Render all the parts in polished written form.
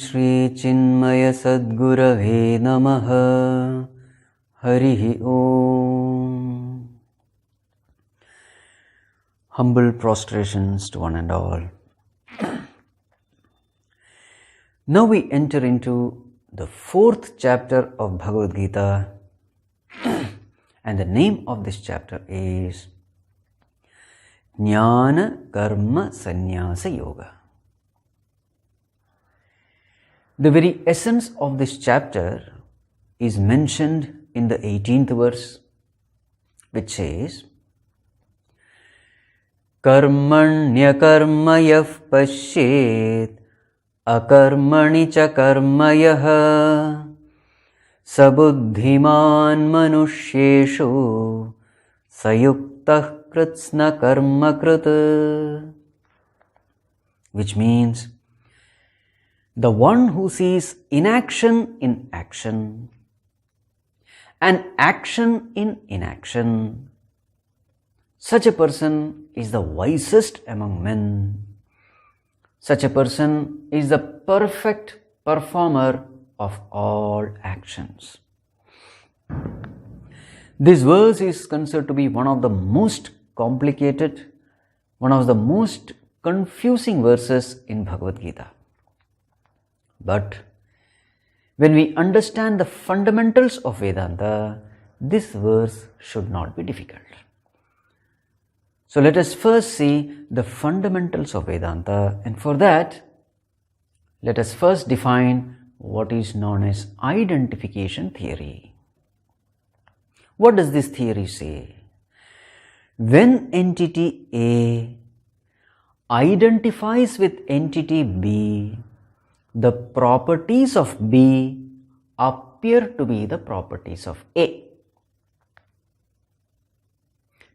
Shri Chinmaya Sadgurave Namaha. Harihi Om. Humble prostrations to one and all. Now we enter into the 4th chapter of Bhagavad Gītā, and the name of this chapter is Jnana Karma Sannyasa Yoga. The very essence of this chapter is mentioned in the 18th verse, which says, Karmanya karmayah pashyet akarmani cha karmayah sabuddhiman manushyeshu sayuktah kritsna karma krita. Which means, the one who sees inaction in action and action in inaction, such a person is the wisest among men. Such a person is the perfect performer of all actions. This verse is considered to be one of the most complicated, one of the most confusing verses in Bhagavad Gītā. But when we understand the fundamentals of Vedanta, this verse should not be difficult. So let us first see the fundamentals of Vedanta, and for that, let us first define what is known as identification theory. What does this theory say? When entity A identifies with entity B, the properties of B appear to be the properties of A.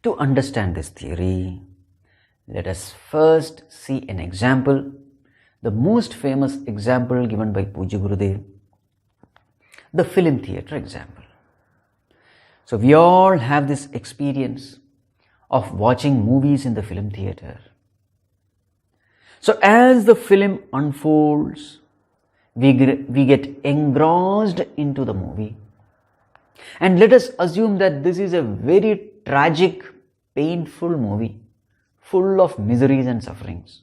To understand this theory, let us first see an example, the most famous example given by Pujya Gurudev, the film theatre example. So we all have this experience of watching movies in the film theatre. So as the film unfolds, we get engrossed into the movie. And let us assume that this is a very tragic, painful movie, full of miseries and sufferings.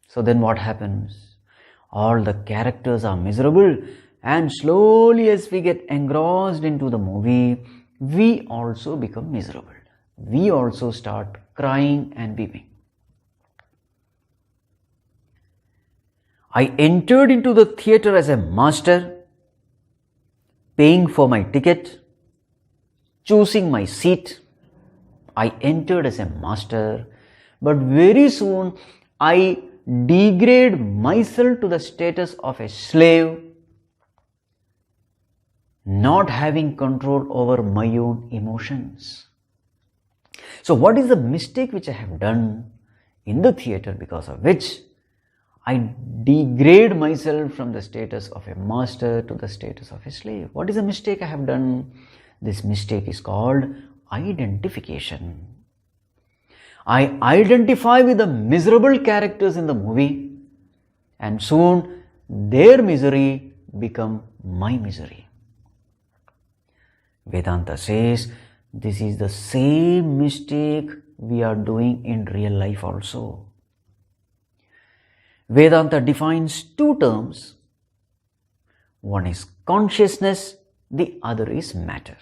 So then what happens? All the characters are miserable, and slowly as we get engrossed into the movie, we also become miserable. We also start crying and weeping. I entered into the theatre as a master, paying for my ticket, choosing my seat. I entered as a master, but very soon I degrade myself to the status of a slave, not having control over my own emotions. So what is the mistake which I have done in the theatre, because of which I degrade myself from the status of a master to the status of a slave? What is the mistake I have done? This mistake is called identification. I identify with the miserable characters in the movie, and soon their misery become my misery. Vedanta says this is the same mistake we are doing in real life also. Vedanta defines two terms. One is consciousness, the other is matter.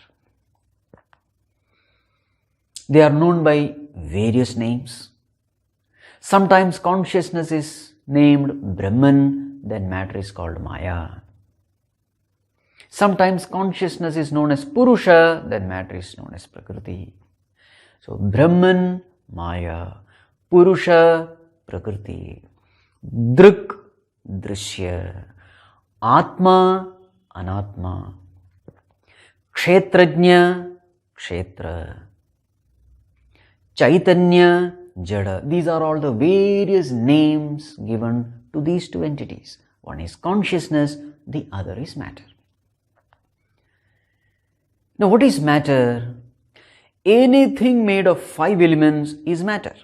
They are known by various names. Sometimes consciousness is named Brahman, then matter is called Maya. Sometimes consciousness is known as Purusha, then matter is known as Prakriti. So Brahman, Maya, Purusha, Prakriti, Drik, Drishya, Atma, Anatma, Kshetrajna, Kshetra, Chaitanya, Jada. These are all the various names given to these two entities. One is consciousness, the other is matter. Now what is matter? Anything made of 5 elements is matter.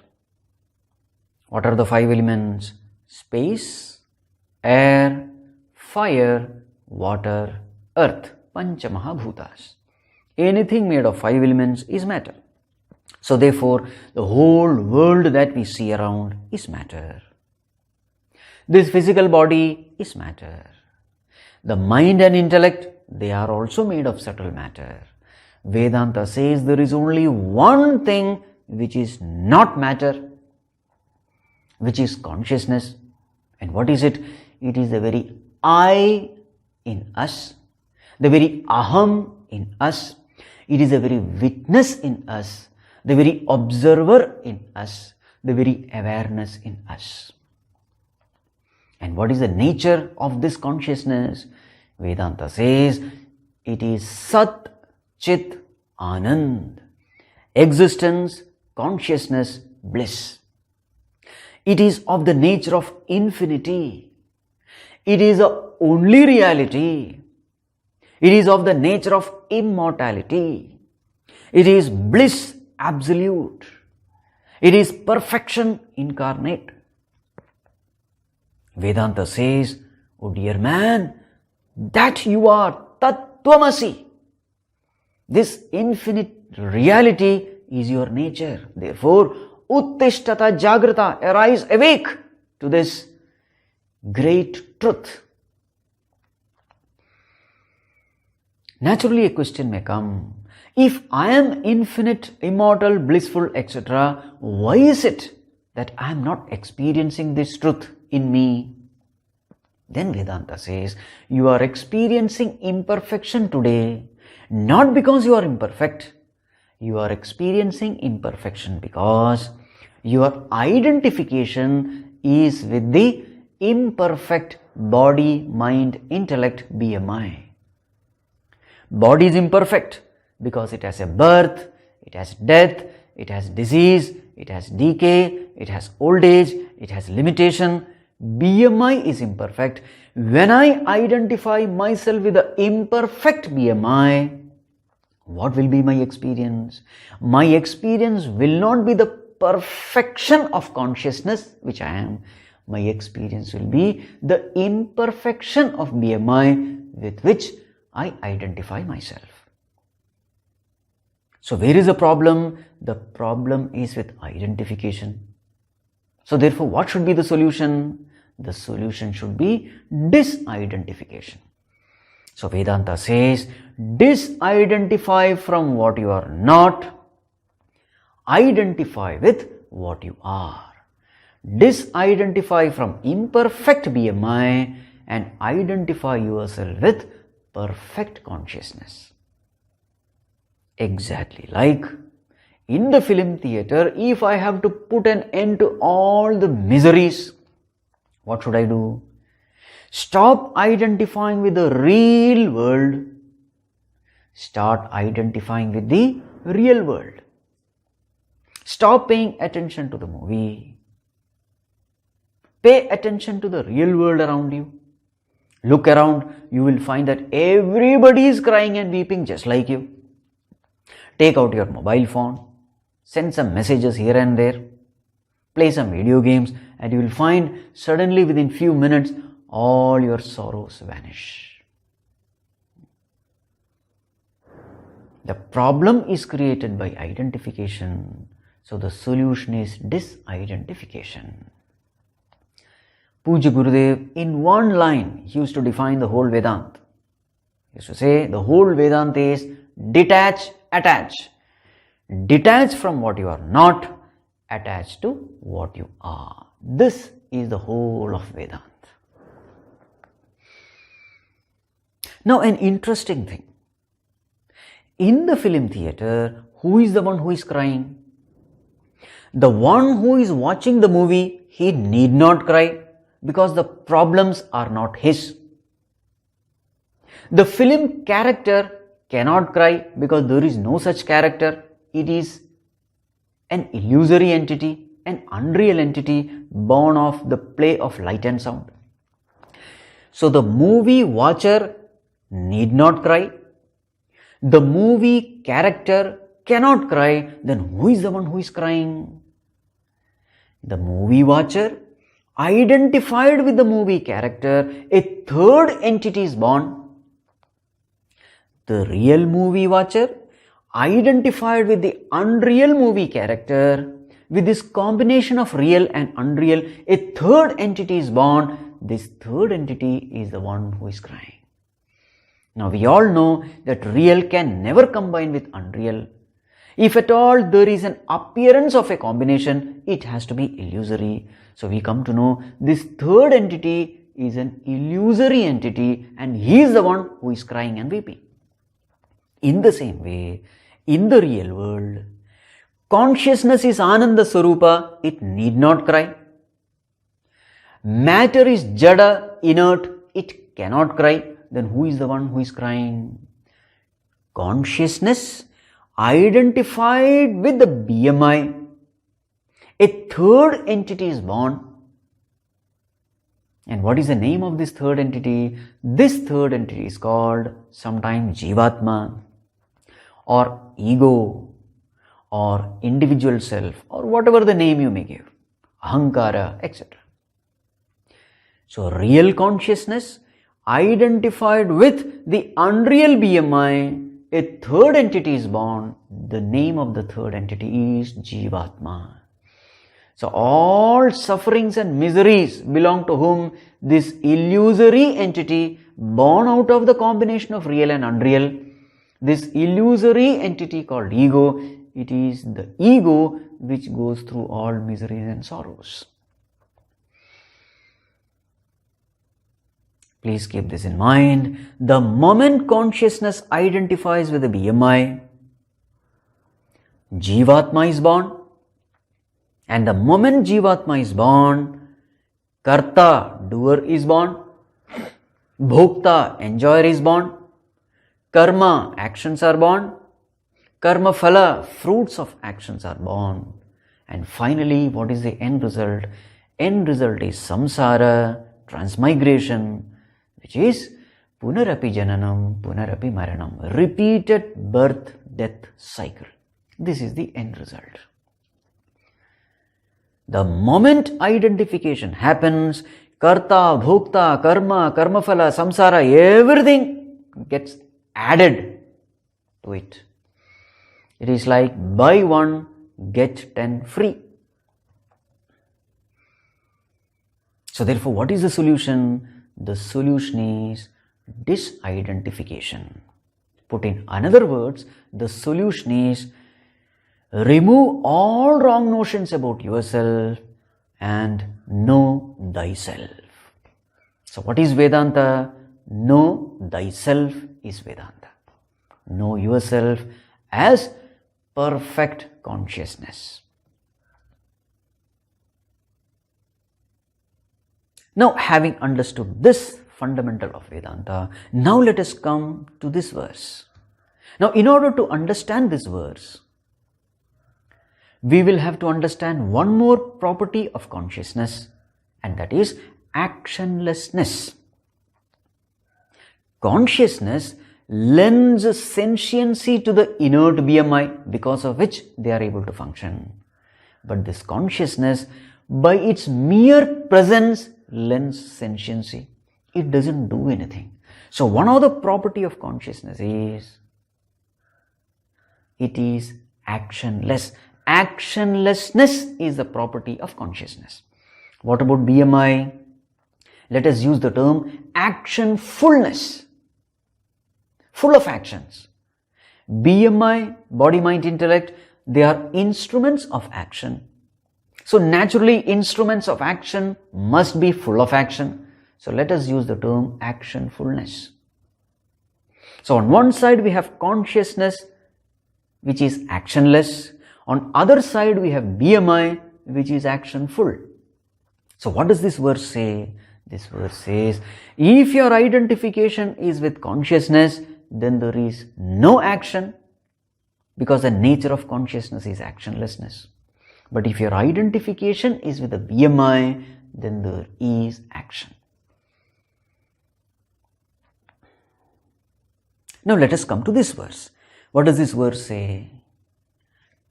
What are the 5 elements? Space, air, fire, water, earth, Pancha Mahabhutas. Anything made of 5 elements is matter. So therefore, the whole world that we see around is matter. This physical body is matter. The mind and intellect, they are also made of subtle matter. Vedanta says there is only one thing which is not matter, which is consciousness. And what is it? It is the very I in us, the very aham in us. It is the very witness in us, the very observer in us, the very awareness in us. And what is the nature of this consciousness? Vedanta says it is Sat Chit Anand, existence, consciousness, bliss. It is of the nature of infinity. It is the only reality. It is of the nature of immortality. It is bliss absolute. It is perfection incarnate. Vedanta says, oh dear man, that you are Tattvamasi. This infinite reality is your nature. Therefore, Uttishtata Jagrata, arise, awake to this great truth. Naturally, a question may come, if I am infinite, immortal, blissful, etc., why is it that I am not experiencing this truth in me? Then Vedanta says, you are experiencing imperfection today, not because you are imperfect. You are experiencing imperfection because your identification is with the imperfect body, mind, intellect, BMI. Body is imperfect because it has a birth, it has death, it has disease, it has decay, it has old age, it has limitation. BMI is imperfect. When I identify myself with the imperfect BMI, what will be my experience? My experience will not be the perfection of consciousness which I am. My experience will be the imperfection of BMI with which I identify myself. So where is the problem? The problem is with identification. So therefore, what should be the solution? The solution should be disidentification. So Vedanta says, disidentify from what you are not, identify with what you are. Disidentify from imperfect BMI and identify yourself with perfect consciousness. Exactly like in the film theater, if I have to put an end to all the miseries, what should I do? Stop identifying with the real world. Start identifying with the real world. Stop paying attention to the movie. Pay attention to the real world around you. Look around, you will find that everybody is crying and weeping just like you. Take out your mobile phone, send some messages here and there, play some video games, and you will find suddenly within few minutes all your sorrows vanish. The problem is created by identification, so the solution is disidentification. Puja Gurudev, in one line, he used to define the whole Vedanta. He used to say the whole Vedanta is detach, attach. Detach from what you are not, attach to what you are. This is the whole of Vedanta. Now, an interesting thing. In the film theater, who is the one who is crying? The one who is watching the movie, he need not cry because the problems are not his. The film character cannot cry because there is no such character. It is an illusory entity, an unreal entity born of the play of light and sound. So the movie watcher need not cry. The movie character cannot cry. Then who is the one who is crying? The movie watcher identified with the movie character, a third entity is born. The real movie watcher identified with the unreal movie character. With this combination of real and unreal, a third entity is born. This third entity is the one who is crying. Now we all know that real can never combine with unreal. If at all there is an appearance of a combination, it has to be illusory. So we come to know this third entity is an illusory entity, and he is the one who is crying and weeping. In the same way, in the real world, consciousness is Ananda Swarupa, it need not cry. Matter is Jada, inert, it cannot cry. Then who is the one who is crying? Consciousness identified with the BMI. A third entity is born. And what is the name of this third entity? This third entity is called sometimes Jivatma, or ego, or individual self, or whatever the name you may give, Ahankara, etc. So real consciousness identified with the unreal BMI, a third entity is born. The name of the third entity is Jivatma. So all sufferings and miseries belong to whom? This illusory entity born out of the combination of real and unreal. This illusory entity called ego, it is the ego which goes through all miseries and sorrows. Please keep this in mind. The moment consciousness identifies with the BMI, Jivatma is born. And the moment Jivatma is born, Karta, doer is born. Bhokta, enjoyer is born. Karma, actions are born. Karma phala, fruits of actions are born. And finally, what is the end result? End result is samsara, transmigration, which is punarapi jananam, punarapi maranam, repeated birth, death cycle. This is the end result. The moment identification happens, karta, bhokta, karma, karmaphala, samsara, everything gets added to it. It is like buy one, get 10 free. So therefore, what is the solution? The solution is disidentification. Put in another words, the solution is remove all wrong notions about yourself and know thyself. So what is Vedanta? Know thyself is Vedanta. Know yourself as perfect consciousness. Now, having understood this fundamental of Vedanta, now let us come to this verse. Now, in order to understand this verse, we will have to understand one more property of consciousness, and that is actionlessness. Consciousness lends sentiency to the inert BMI, because of which they are able to function. But this consciousness, by its mere presence, lends sentiency. It doesn't do anything. So one of the property of consciousness is it is actionless. Actionlessness is the property of consciousness. What about BMI? Let us use the term actionfulness. Full of actions. BMI, body, mind, intellect, they are instruments of action. So naturally, instruments of action must be full of action. So let us use the term actionfulness. So on one side we have consciousness, which is actionless. On other side we have BMI, which is actionful. So what does this verse say? This verse says, if your identification is with consciousness, then there is no action, because the nature of consciousness is actionlessness. But if your identification is with the BMI, then there is action. Now let us come to this verse. What does this verse say?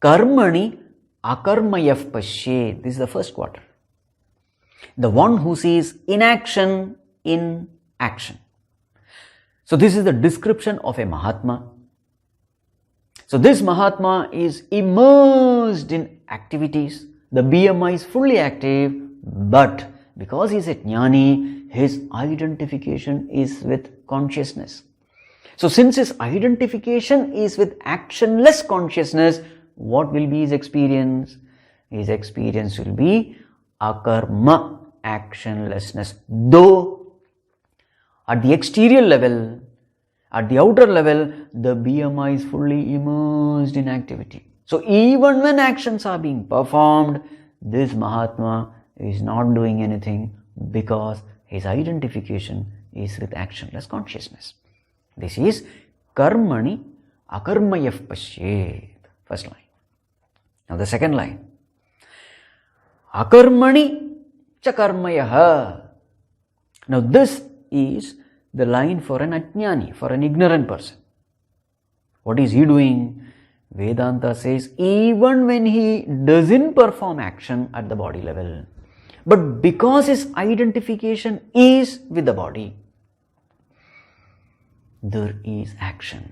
Karmani akarmayaf pasye. This is the first quarter. The one who sees inaction in action. So this is the description of a Mahatma. So this Mahatma is immersed in activities. The BMI is fully active, but because he is a Jnani, his identification is with consciousness. So since his identification is with actionless consciousness, what will be his experience? His experience will be akarma, actionlessness. Though at the exterior level, at the outer level, the BMI is fully immersed in activity. So even when actions are being performed, this Mahatma is not doing anything because his identification is with actionless consciousness. This is karmani akarmayaf pasyet. First line. Now the second line. Akarmani chakarmayah. Now this is the line for an ajnani, for an ignorant person. What is he doing? Vedanta says even when he doesn't perform action at the body level, but because his identification is with the body, there is action.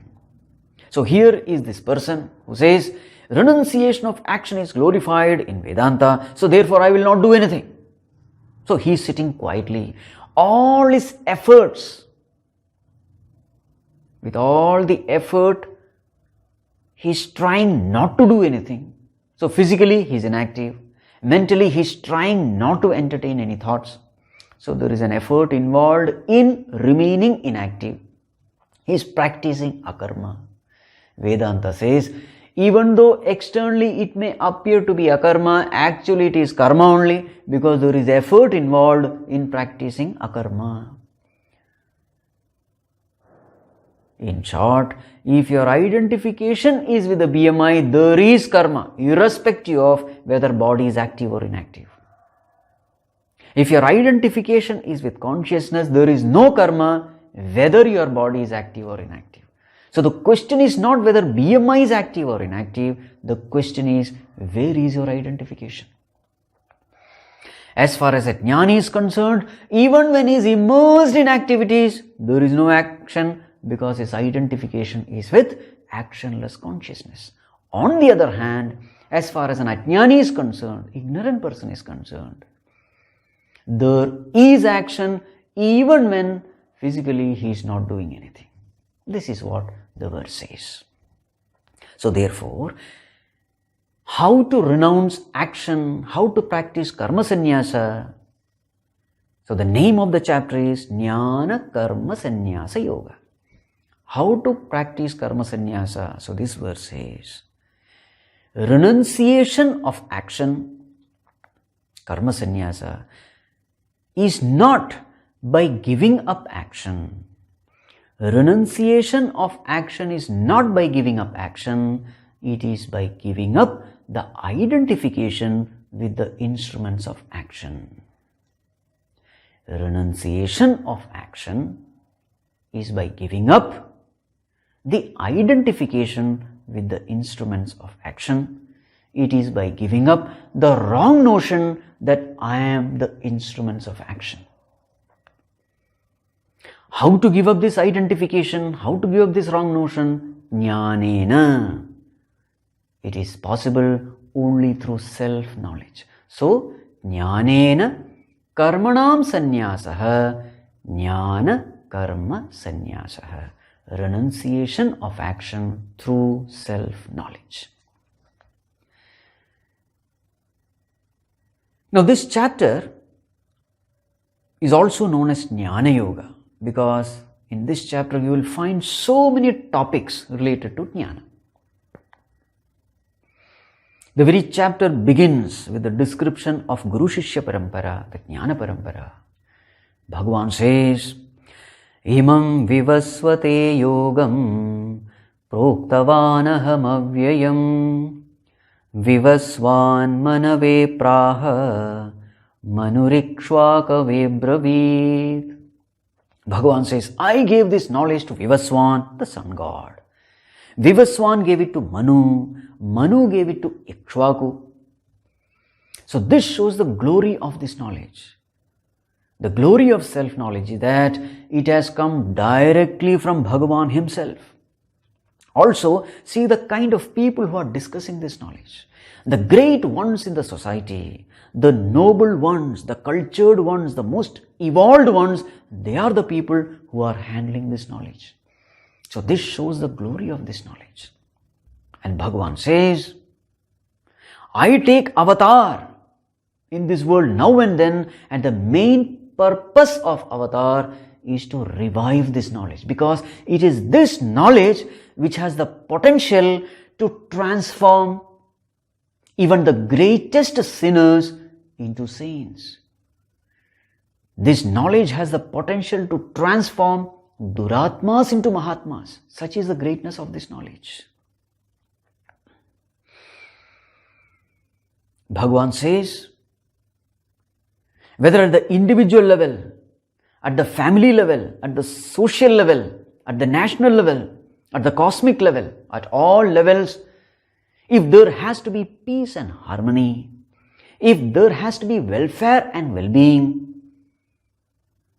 So here is this person who says renunciation of action is glorified in Vedanta, so therefore I will not do anything. So he is sitting quietly. All his efforts, with all the effort, he is trying not to do anything. So physically he is inactive. Mentally he is trying not to entertain any thoughts. So there is an effort involved in remaining inactive. He is practicing akarma. Vedanta says, even though externally it may appear to be akarma, actually it is karma only because there is effort involved in practicing akarma. In short, if your identification is with the BMI, there is karma, irrespective of whether body is active or inactive. If your identification is with consciousness, there is no karma, whether your body is active or inactive. So the question is not whether BMI is active or inactive, the question is where is your identification. As far as a jnani is concerned, even when he is immersed in activities, there is no action because his identification is with actionless consciousness. On the other hand, as far as an ajnani is concerned, ignorant person is concerned, there is action even when physically he is not doing anything. This is what the verse says. So therefore, how to renounce action, how to practice karma sannyasa. So the name of the chapter is Jnana Karma Sannyasa Yoga. How to practice karma sannyasa? So this verse says, renunciation of action, karma sannyasa, is not by giving up action. Renunciation of action is not by giving up action, it is by giving up the identification with the instruments of action. Renunciation of action is by giving up the identification with the instruments of action. It is by giving up the wrong notion that I am the instruments of action. How to give up this identification? How to give up this wrong notion? Jnanena. It is possible only through self-knowledge. So, jnanena karmanam sannyasah, jnana karma sannyasah. Renunciation of action through self-knowledge. Now this chapter is also known as Jnana Yoga, because in this chapter you will find so many topics related to Jnana. The very chapter begins with the description of Guru Shishya Parampara, the Jnana Parampara. Bhagavan says, Imam vivasvate yogam proktavanaham avyayam vivasvan manave praha manurikshvakave bravit. Bhagavan says, I gave this knowledge to Vivasvan, the sun god. Vivasvan gave it to Manu. Manu gave it to Ikshvaku. So this shows the glory of this knowledge. The glory of self-knowledge is that it has come directly from Bhagavan himself. Also, see the kind of people who are discussing this knowledge. The great ones in the society, the noble ones, the cultured ones, the most evolved ones, they are the people who are handling this knowledge. So this shows the glory of this knowledge. And Bhagavan says, I take avatar in this world now and then, and the main purpose of avatar is to revive this knowledge, because it is this knowledge which has the potential to transform even the greatest sinners into saints. This knowledge has the potential to transform Duratmas into Mahatmas. Such is the greatness of this knowledge. Bhagavan says, whether at the individual level, at the family level, at the social level, at the national level, at the cosmic level, at all levels, if there has to be peace and harmony, if there has to be welfare and well-being,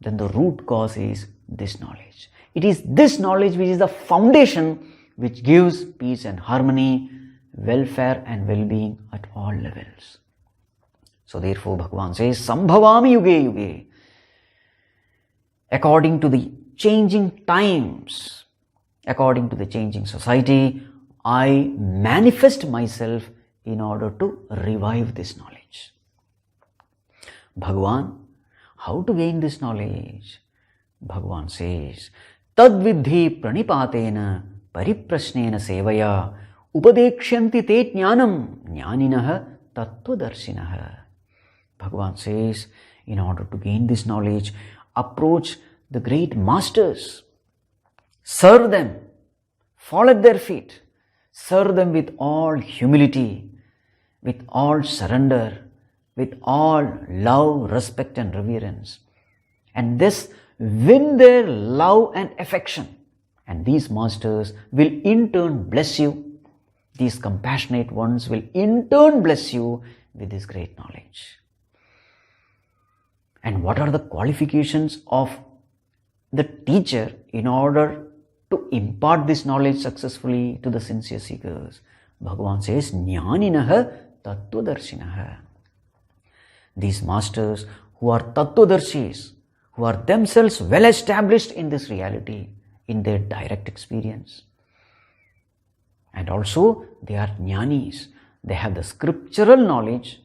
then the root cause is this knowledge. It is this knowledge which is the foundation which gives peace and harmony, welfare and well-being at all levels. So therefore Bhagavan says, Sambhavami yuge yuge. According to the changing times, according to the changing society, I manifest myself in order to revive this knowledge. Bhagavan, how to gain this knowledge? Bhagavan says, Tadvidhi pranipatena pariprasnena sevaya upadekshanti te jnanam jnaninaha tattvadarshinaha. Bhagavan says, in order to gain this knowledge, approach the great masters, serve them, fall at their feet, serve them with all humility, with all surrender, with all love, respect and reverence. And this win their love and affection. And these masters will in turn bless you. These compassionate ones will in turn bless you with this great knowledge. And what are the qualifications of the teacher in order to impart this knowledge successfully to the sincere seekers? Bhagavan says, Jnaninaha tattvadarshinaha. These masters who are tattvadarshis, who are themselves well established in this reality, in their direct experience. And also they are jnanis. They have the scriptural knowledge.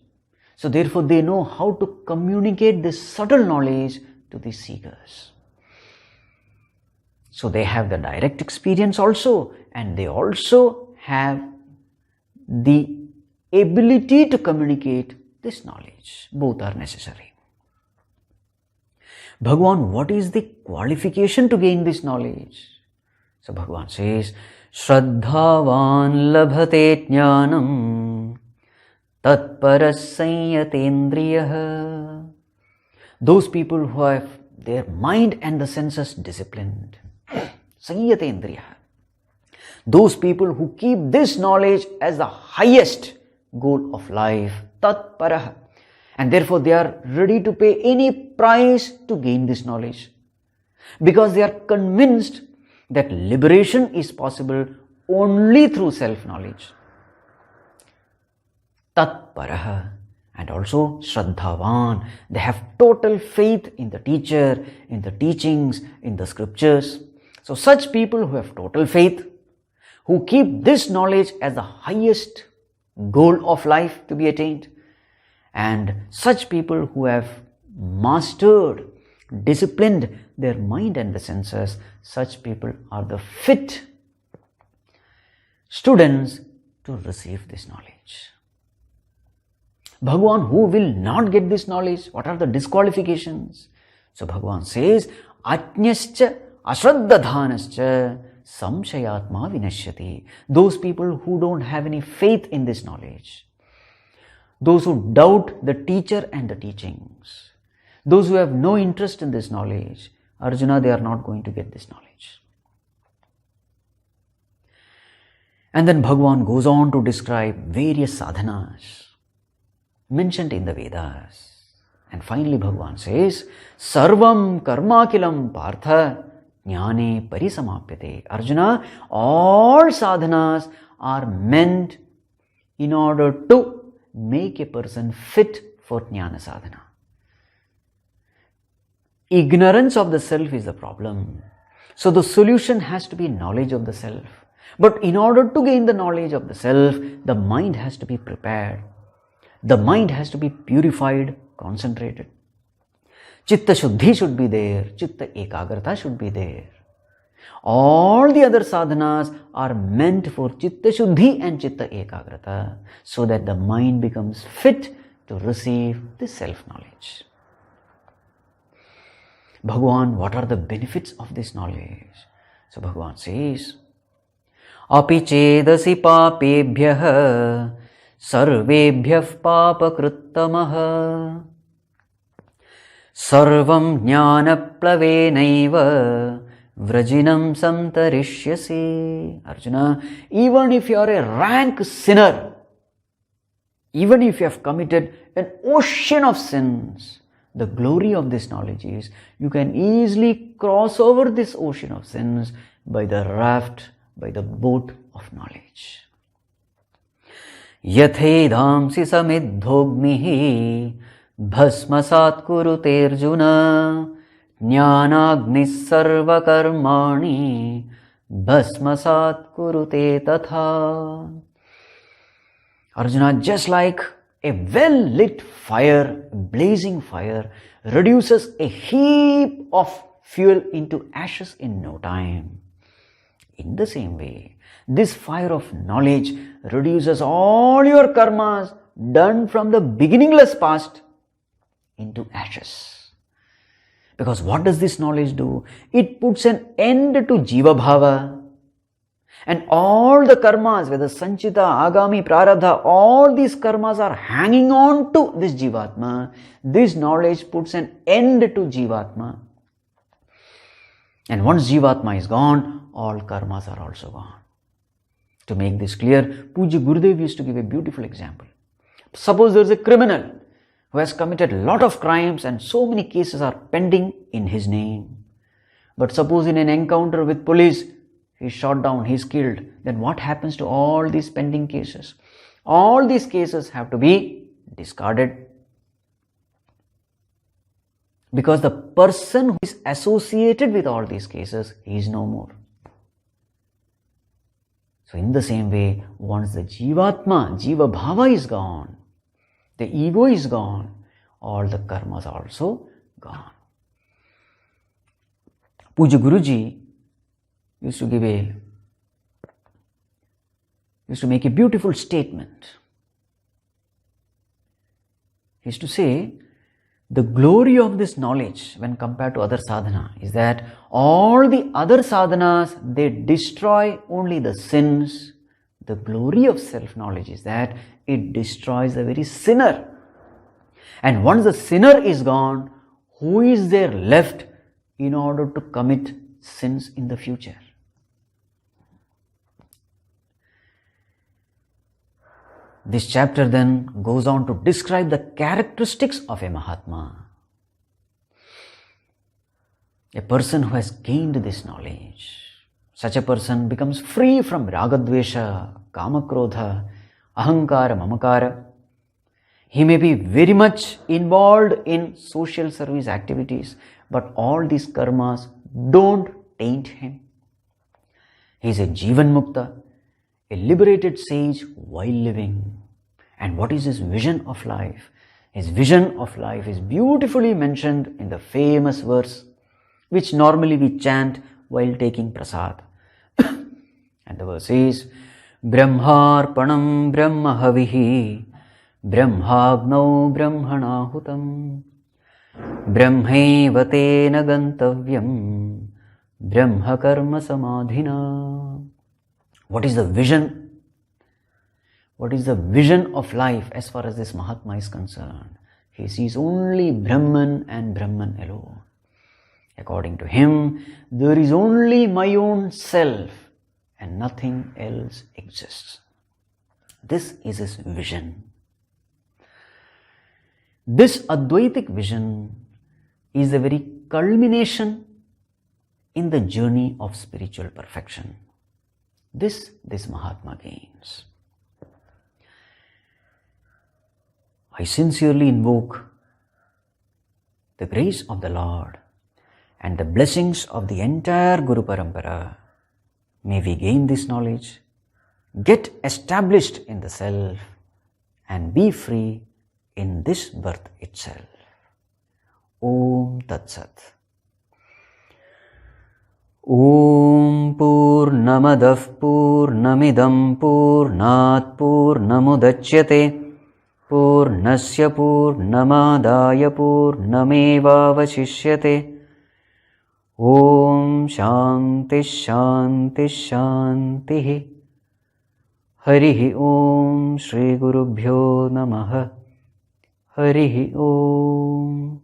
So therefore they know how to communicate this subtle knowledge to the seekers. So they have the direct experience also, and they also have the ability to communicate this knowledge. Both are necessary. Bhagavan, what is the qualification to gain this knowledge? So Bhagavan says, Shraddhavan labhate jnanam tatparas sanyatendriyaha. Those people who have their mind and the senses disciplined. Sanyatendriyaha. Those people who keep this knowledge as the highest goal of life. Tatparaha. And therefore they are ready to pay any price to gain this knowledge. Because they are convinced that liberation is possible only through self-knowledge. Tatparaha. And also Shraddhavan. They have total faith in the teacher, in the teachings, in the scriptures. So such people who have total faith, who keep this knowledge as the highest goal of life to be attained, and such people who have mastered, disciplined their mind and the senses, such people are the fit students to receive this knowledge. Bhagavan, who will not get this knowledge? What are the disqualifications? So Bhagavan says, Ajñascha ashraddadhanascha samshayatma vinashyati. Those people who don't have any faith in this knowledge. Those who doubt the teacher and the teachings. Those who have no interest in this knowledge. Arjuna, they are not going to get this knowledge. And then Bhagavan goes on to describe various sadhanas mentioned in the Vedas. And finally Bhagavan says, Sarvam karmakilam partha jnane parisamapyate. Arjuna, all sadhanas are meant in order to make a person fit for jnana sadhana. Ignorance of the self is the problem. So the solution has to be knowledge of the self. But in order to gain the knowledge of the self, the mind has to be prepared. The mind has to be purified, concentrated. Chitta Shuddhi should be there. Chitta Ekagrata should be there. All the other sadhanas are meant for Chitta Shuddhi and Chitta Ekagrata, so that the mind becomes fit to receive the self-knowledge. Bhagavan, what are the benefits of this knowledge? So Bhagavan says, Api chedasi papebhyah sarvebhyah papakrittamah sarvam jnana plavenaiva vrajinam samtarishyasi. Arjuna, even if you are a rank sinner, even if you have committed an ocean of sins, the glory of this knowledge is you can easily cross over this ocean of sins by the raft, by the boat of knowledge. Yathedhamsi samidhognihi bhasmasat kurute Arjuna jnanagnis sarva karmani bhasmasat kurute tatha. Arjuna, just like a well-lit fire, a blazing fire, reduces a heap of fuel into ashes in no time. In the same way, this fire of knowledge reduces all your karmas done from the beginningless past into ashes. Because what does this knowledge do? It puts an end to Jiva Bhava. And all the karmas, whether Sanchita, Agami, Prarabdha, all these karmas are hanging on to this Jivatma. This knowledge puts an end to Jivatma. And once Jivatma is gone, all karmas are also gone. To make this clear, Pujya Gurudev used to give a beautiful example. Suppose there is a criminal who has committed a lot of crimes and so many cases are pending in his name. But suppose in an encounter with police, he is shot down, he is killed. Then what happens to all these pending cases? All these cases have to be discarded. Because the person who is associated with all these cases, he is no more. So in the same way, once the Jivatma, Jiva Bhava is gone, the ego is gone, all the karmas are also gone. Pujya Guruji used to make a beautiful statement. He used to say, the glory of this knowledge when compared to other sadhana is that all the other sadhanas, they destroy only the sins. The glory of self-knowledge is that it destroys the very sinner. And once the sinner is gone, who is there left in order to commit sins in the future? This chapter then goes on to describe the characteristics of a Mahatma. A person who has gained this knowledge. Such a person becomes free from ragadvesha, kamakrodha, ahankara, mamakara. He may be very much involved in social service activities, but all these karmas don't taint him. He is a Jivan Mukta, a liberated sage while living. And what is his vision of life? His vision of life is beautifully mentioned in the famous verse which normally we chant while taking prasad. And the verse is, Brahmarpanam Brahmahavihi Brahmagnau Brahmanahutam Brahmaevatena Gantavyam Brahma Karma Samadhina. What is the vision? What is the vision of life as far as this Mahatma is concerned? He sees only Brahman and Brahman alone. According to him, there is only my own self and nothing else exists. This is his vision. This Advaitic vision is the very culmination in the journey of spiritual perfection. This Mahatma gains. I sincerely invoke the grace of the Lord and the blessings of the entire Guru Parampara. May we gain this knowledge, get established in the self, and be free in this birth itself. Om Tat Sat. Om Purnamadav Purnamidam Purnat Purnamudachyate Purnasya Purnamadaya Purnamevavashishyate. Om Shanti Shanti Shanti. Harihi Om Shri Gurubhyo Namaha. Harihi Om.